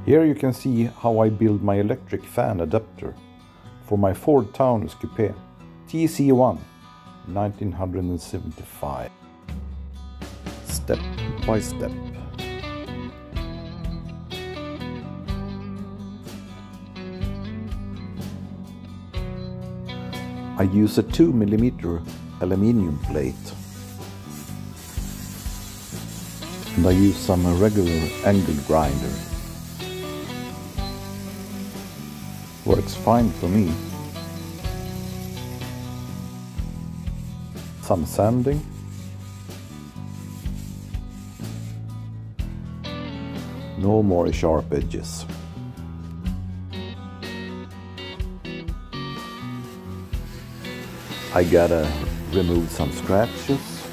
Here you can see how I build my electric fan adapter for my Ford Taunus Coupe TC1 1975. Step by step. I use a 2mm aluminium plate, and I use some regular angle grinder. Works fine for me. Some sanding. No more sharp edges. I gotta remove some scratches,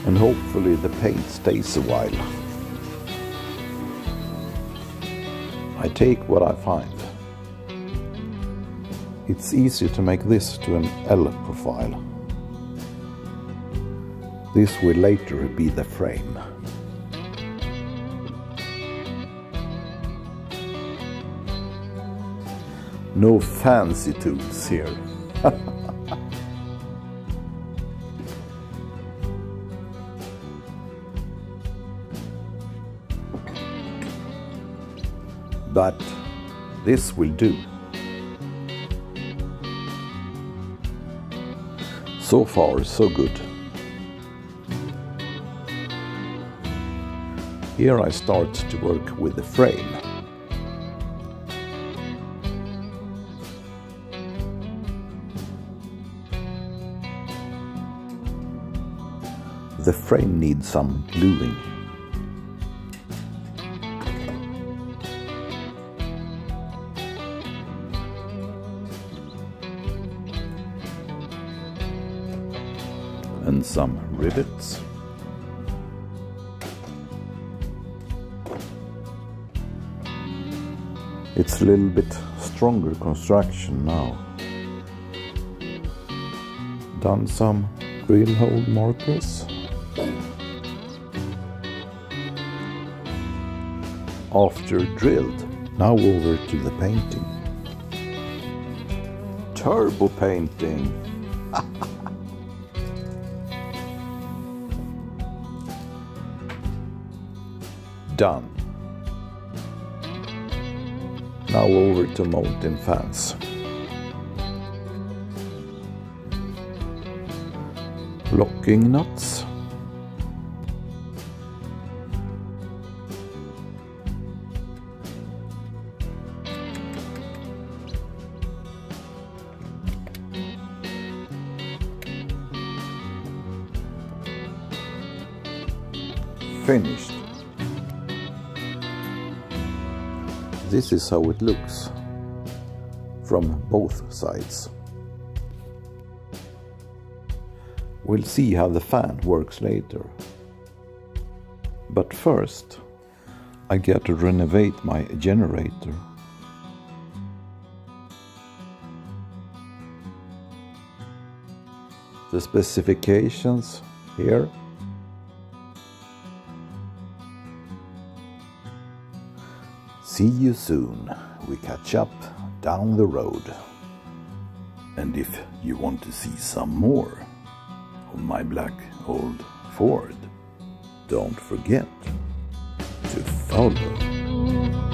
and hopefully the paint stays a while. I take what I find. It's easy to make this to an L profile. This will later be the frame. No fancy tools here. But this will do. So far, so good. Here I start to work with the frame. The frame needs some gluing. And some rivets. It's a little bit stronger construction now. Done some drill hole markers. After drilled, now over to the painting. Turbo painting! Done. Now over to mounting fans. Locking nuts. Finished. This is how it looks from both sides. We'll see how the fan works later. But first, I get to renovate my generator. The specifications here. See you soon. We catch up down the road. And if you want to see some more of my black old Ford, don't forget to follow.